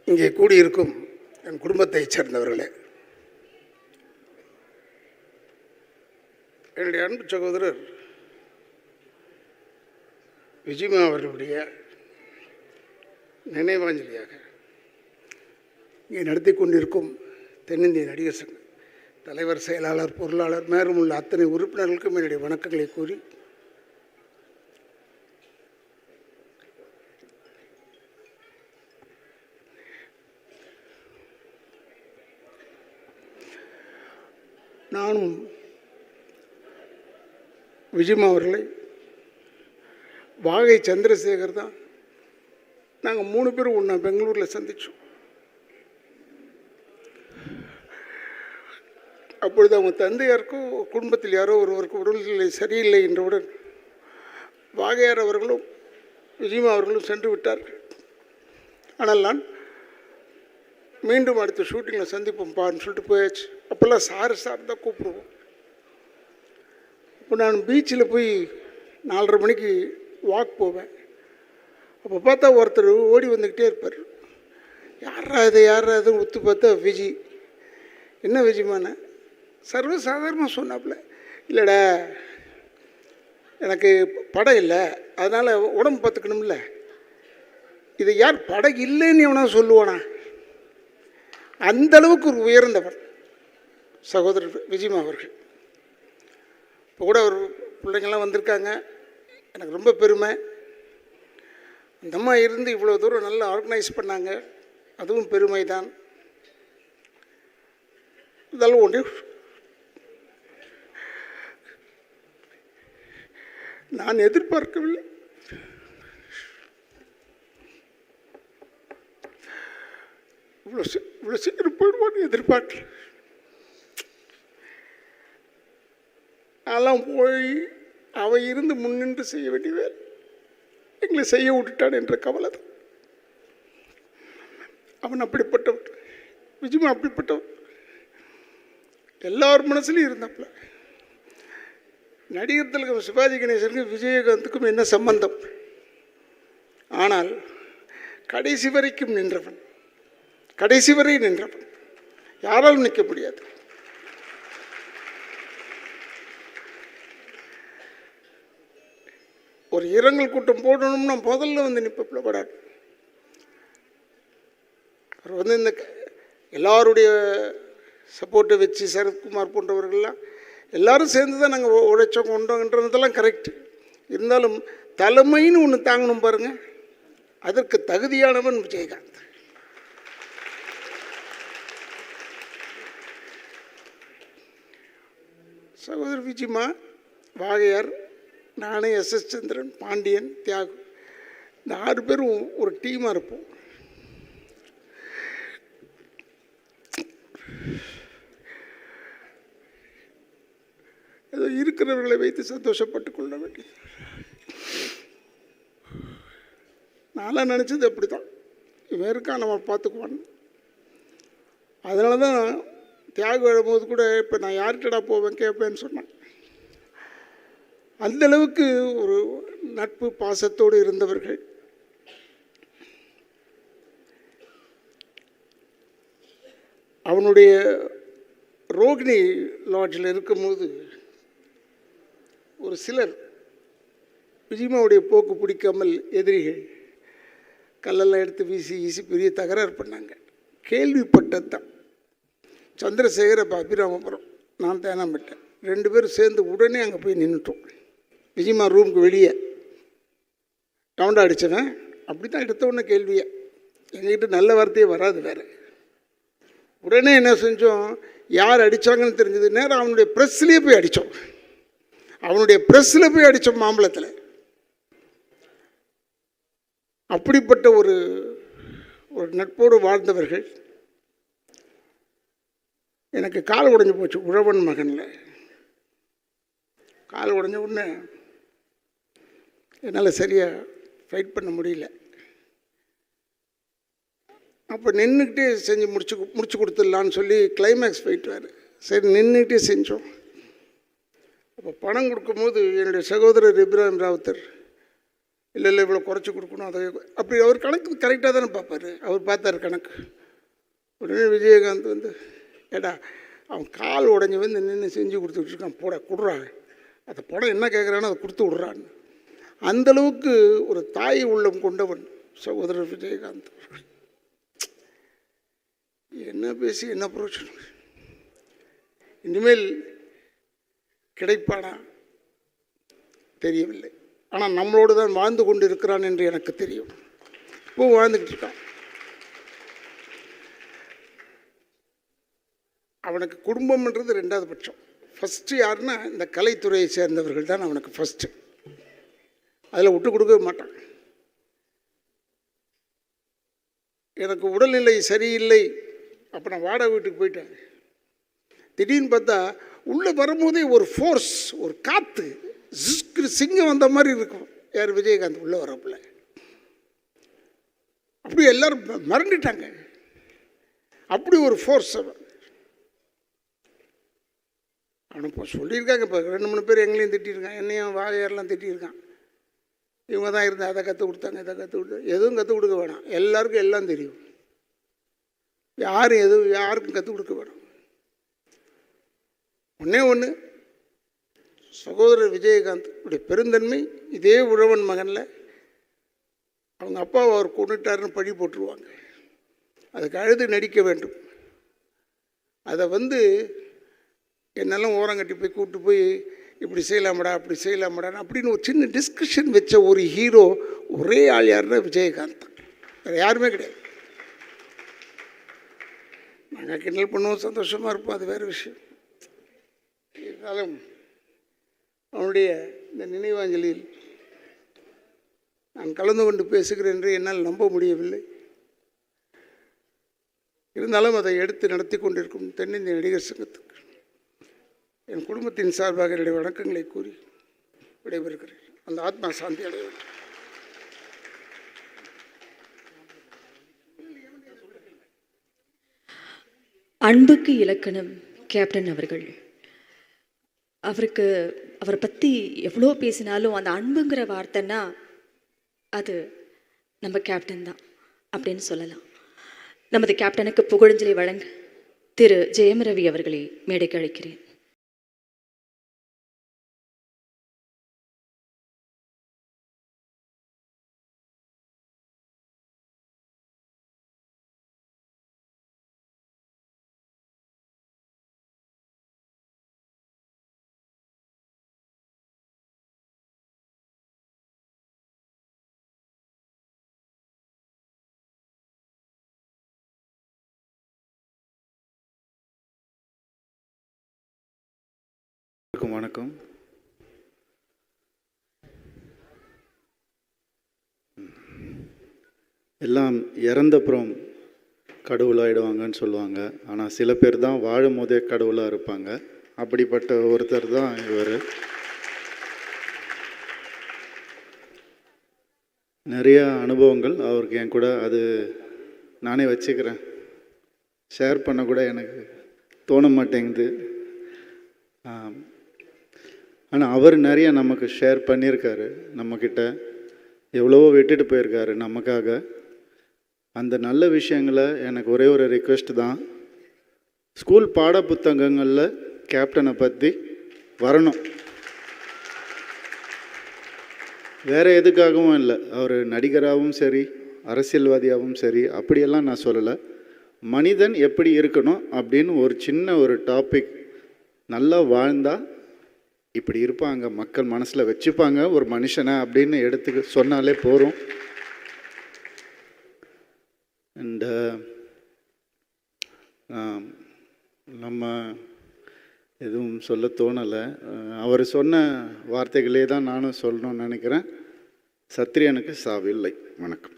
இங்கே கூடியிருக்கும் என் குடும்பத்தைச் சேர்ந்தவர்களே, என்னுடைய அன்பு சகோதரர் விஜிமா அவர்களுடைய நினைவாஞ்சலியாக இங்கே நடத்தி கொண்டிருக்கும் தென்னிந்திய நடிகர் சங்க தலைவர், செயலாளர், பொருளாளர் மேலும் உள்ள அத்தனை உறுப்பினர்களுக்கும் என்னுடைய வணக்கங்களை கூறி, நானும் விஜிமா அவர்களை வாகை சந்திரசேகர் தான் நாங்கள் 3 பேரும் ஒன்றா பெங்களூரில் சந்தித்தோம். அப்பொழுது அவங்க தந்தையாருக்கும் குடும்பத்தில் யாரோ ஒருவருக்கு உடல்நிலை சரியில்லை என்றவுடன் வாகையார் அவர்களும் விஜிமா அவர்களும் சென்று விட்டார்கள். ஆனால் நான் மீண்டும் அடுத்த ஷூட்டிங்கில் சந்திப்போம் பான்னு சொல்லிட்டு போயாச்சு. அப்போல்லாம் சார் தான் கூப்பிடுவோம். இப்போ நான் பீச்சில் போய் 4:30 மணிக்கு வாக் போவேன். அப்போ பார்த்தா ஒருத்தர் ஓடி வந்துக்கிட்டே இருப்பார். யாரா இதுன்னு ஒத்து பார்த்தா விஜி. என்ன விஜிமான சர்வசாதாரணமாக சொன்னாப்புல, இல்லைடா எனக்கு படம் இல்லை, அதனால் உடம்பு பார்த்துக்கணும்ல. இதை யார் படம் இல்லைன்னு எவனா சொல்லுவானா? அந்தளவுக்கு ஒரு உயர்ந்தவர் சகோதரர் விஜிமா அவர்கள். இப்போ கூட ஒரு பிள்ளைங்கள்லாம் வந்திருக்காங்க, எனக்கு ரொம்ப பெருமை. அந்த அம்மா இருந்து இவ்வளோ தூரம் நல்லா ஆர்கனைஸ் பண்ணாங்க, அதுவும் பெருமை தான். இதெல்லாம் ஒன்று நான் எதிர்பார்க்கவில்லை. இவ்வளோ சீக்கிரம் போயிடுவான்னு எதிர்பார்க்கல. அதெல்லாம் போய் அவை இருந்து முன்னின்று செய்ய வேண்டிய வேலை எங்களை செய்ய விட்டுட்டான் என்ற கவலை தான். அவன் அப்படிப்பட்டவன், விஜிமா அப்படிப்பட்டவன். எல்லார் மனசுலையும் இருந்தாப்புல. நடிகர் திலகம் சிவாஜி கணேசனுக்கும் விஜயகாந்துக்கும் என்ன சம்பந்தம்? ஆனால் கடைசி வரைக்கும் நின்றவன், கடைசி வரை நின்றவன். யாராலும் நிற்க முடியாது. ஒரு இரங்கல் கூட்டம் போடணும்னா முதல்ல வந்து நிற்ப படாது. அவர் வந்து இந்த எல்லாருடைய சப்போர்ட்டை வச்சு சரத்குமார் போன்றவர்கள்லாம் எல்லாரும் சேர்ந்து தான் நாங்கள் உழைச்சோம் கொண்டோன்றதெல்லாம் கரெக்டு. இருந்தாலும் தலைமைன்னு ஒன்று தாங்கணும் பாருங்கள், அதற்கு தகுதியானவன் விஜயகாந்த். சகோதரர் விஜிமா, வாகையார், நானே, எஸ்.எஸ். சந்திரன், பாண்டியன், தியாகு, இந்த 6 பேரும் ஒரு டீமாக இருப்போம். ஏதோ இருக்கிறவர்களை வைத்து சந்தோஷப்பட்டு கொள்ள வேண்டிய. நான்லாம் நினச்சது அப்படி தான், இவன் இருக்கா நம்ம பார்த்துக்குவான். அதனால தான் தியாகு எழும்போது கூட இப்போ நான் யார்கிட்டடா போவேன் கேட்பேன்னு சொன்னேன். அந்தளவுக்கு ஒரு நட்பு பாசத்தோடு இருந்தவர்கள். அவனுடைய ரோகிணி லாட்ஜில் இருக்கும்போது ஒரு சிலர் விஜிமாவுடைய போக்கு பிடிக்காமல் எதிரிகள் கல்லெல்லாம் எடுத்து வீசி பெரிய தகராறு பண்ணாங்க. கேள்விப்பட்டது தான். சந்திரசேகர், அப்போ அபிராமபுரம், நான் தேனாம்பேட்டேன், 2 பேரும் சேர்ந்து உடனே அங்கே போய் நின்றுட்டோம். விஜிமா ரூமுக்கு வெளியே ரவுண்டாக அடித்தவன் அப்படி தான் எடுத்த உடனே கேள்வியை. எங்ககிட்ட நல்ல வார்த்தையே வராது வேறு. உடனே என்ன செஞ்சோம், யார் அடித்தாங்கன்னு தெரிஞ்சது நேரம் அவனுடைய ப்ரெஸ்லேயே போய் அடித்தோம். அவனுடைய ப்ரெஸ்ஸில் போய் அடித்தோம் மாம்பழத்தில். அப்படிப்பட்ட ஒரு நட்போடு வாழ்ந்தவர்கள். எனக்கு கால் உடைஞ்சு போச்சு உழவன் மகனில். கால் உடைஞ்ச உடனே என்னால் சரியாக ஃபைட் பண்ண முடியல. அப்போ நின்றுக்கிட்டே செஞ்சு முடிச்சு கொடுத்துடலான்னு சொல்லி கிளைமேக்ஸ் ஃபைட் வேறு. சரி நின்றுக்கிட்டே செஞ்சோம். அப்போ பணம் கொடுக்கும்போது என்னுடைய சகோதரர் இப்ராஹிம் ராவுத்தர் இல்லை இல்லை இவ்வளோ குறைச்சி கொடுக்கணும் அதை அப்படி அவர் கணக்கு கரெக்டாக தானே பார்ப்பார். அவர் பார்த்தார் கணக்கு. உடனே விஜயகாந்த் வந்து ஏடா அவன் கால் உடஞ்சி வந்து நின்று செஞ்சு கொடுத்துட்ருக்கான், போட கொடுறான், அந்த படம் என்ன கேட்குறானோ அதை கொடுத்து விட்றான்னு. அந்தளவுக்கு ஒரு தாய் உள்ளம் கொண்டவன் சகோதரர் விஜயகாந்த். என்ன பேசி என்ன பிரயோஜனம்? இனிமேல் கிடைப்பானா தெரியவில்லை. ஆனால் நம்மளோடு தான் வாழ்ந்து கொண்டு இருக்கிறான் என்று எனக்கு தெரியும். இப்போ வாழ்ந்துக்கிட்டு இருக்கான். அவனுக்கு குடும்பம்ன்றது ரெண்டாவது பட்சம். ஃபஸ்ட்டு யாருன்னா இந்த கலைத்துறையை சேர்ந்தவர்கள் தான் அவனுக்கு ஃபஸ்ட்டு. அதில் விட்டு கொடுக்கவே மாட்டான். எனக்கு உடல்நிலை சரியில்லை, அப்போ நான் வாடகை வீட்டுக்கு போயிட்டேன். திடீர்னு பார்த்தா உள்ளே வரும்போதே ஒரு ஃபோர்ஸ், ஒரு காற்று, சிங்கம் வந்த மாதிரி இருக்கும். யார்? விஜயகாந்த் உள்ளே வரப்பில்ல. அப்படி எல்லாரும் மறந்துட்டாங்க. அப்படி ஒரு ஃபோர்ஸ் அவன். அவனை இப்போ சொல்லியிருக்காங்க. இப்போ 2-3 பேர் எங்களையும் திட்டிருக்கான், என்னையும் வாழையாரெலாம் திட்டியிருக்கான். இவங்க தான் இருந்தால் அதை கற்றுக் கொடுத்தாங்க, இதை கற்றுக் கொடுத்தாங்க. எதுவும் கற்றுக் கொடுக்க வேணாம், எல்லாருக்கும் எல்லாம் தெரியும். யாருக்கும் கற்றுக் கொடுக்க வேணாம். ஒன்று சகோதரர் விஜயகாந்த் உடைய பெருந்தன்மை. இதே உழவன் மகனில் அவங்க அப்பாவை அவர் கொண்டுட்டாருன்னு பழி போட்டுருவாங்க. அதுக்கு அழுது நடிக்க வேண்டும். அதை வந்து என்னெல்லாம் ஓரங்கட்டி போய் கூப்பிட்டு போய் இப்படி செய்யலாமடா அப்படி செய்யலாமடான்னு அப்படின்னு ஒரு சின்ன டிஸ்கஷன் வச்ச ஒரு ஹீரோ ஒரே ஆள் யாருன்னா விஜயகாந்த். வேறு யாருமே கிடையாது. நாங்கள் கிண்டல் பண்ணுவோம், சந்தோஷமாக இருப்போம், அது வேறு விஷயம். இருந்தாலும் அவனுடைய இந்த நினைவாஞ்சலியில் நான் கலந்து கொண்டு பேசுகிறேன் என்று என்னால் நம்ப முடியவில்லை. இருந்தாலும் அதை எடுத்து நடத்தி கொண்டிருக்கும் தென்னிந்திய நடிகர் சங்கத்துக்கு என் குடும்பத்தின் சார்பாக என்னுடைய வணக்கங்களை கூறி விடைபெறுகிறேன். அந்த ஆத்மா சாந்தி அடைய வேண்டும். அன்புக்கு இலக்கணம் கேப்டன் அவர்கள். அவரை பற்றி எவ்வளோ பேசினாலும் அந்த அன்புங்கிற வார்த்தைன்னா அது நம்ம கேப்டன் தான் அப்படின்னு சொல்லலாம். நமது கேப்டனுக்கு புகழஞ்சலி வழங்க திரு ஜெயம் ரவி அவர்களை மேடைக்கு அழைக்கிறேன். வணக்கம். எல்லாம் இறந்தப்புறம் கடவுளாகிடுவாங்கன்னு சொல்லுவாங்க. ஆனால் சில பேர் தான் வாழும் போதே கடவுளாக இருப்பாங்க. அப்படிப்பட்ட ஒருத்தர் தான் இவர். நிறைய அனுபவங்கள் அவருக்கு என் கூட, அது நானே வச்சுக்கிறேன், ஷேர் பண்ண கூட எனக்கு தோண மாட்டேங்குது. ஆனால் அவர் நிறைய நமக்கு ஷேர் பண்ணியிருக்காரு. நம்மக்கிட்ட எவ்வளவோ விட்டுட்டு போயிருக்காரு நமக்காக. அந்த நல்ல விஷயங்களை எனக்கு ஒரே ஒரு ரிக்வெஸ்ட் தான், ஸ்கூல் பாட புத்தகங்களில் கேப்டனை பற்றி வரணும். வேறு எதுக்காகவும் இல்லை, அவர் நடிகராகவும் சரி அரசியல்வாதியாகவும் சரி அப்படியெல்லாம் நான் சொல்லலை. மனிதன் எப்படி இருக்கணும் அப்படின்னு ஒரு சின்ன ஒரு டாபிக், நல்லா வாழ்ந்தால் இப்படி இருப்பாங்க, மக்கள் மனசில் வச்சுப்பாங்க ஒரு மனுஷனை அப்படின்னு எடுத்துக்க சொன்னாலே போகிறோம். அண்ட் நம்ம எதுவும் சொல்ல தோணலை. அவர் சொன்ன வார்த்தைகளே தான் நானும் சொல்லணும்னு நினைக்கிறேன். சத்திரியனுக்கு சாவில்லை. வணக்கம்.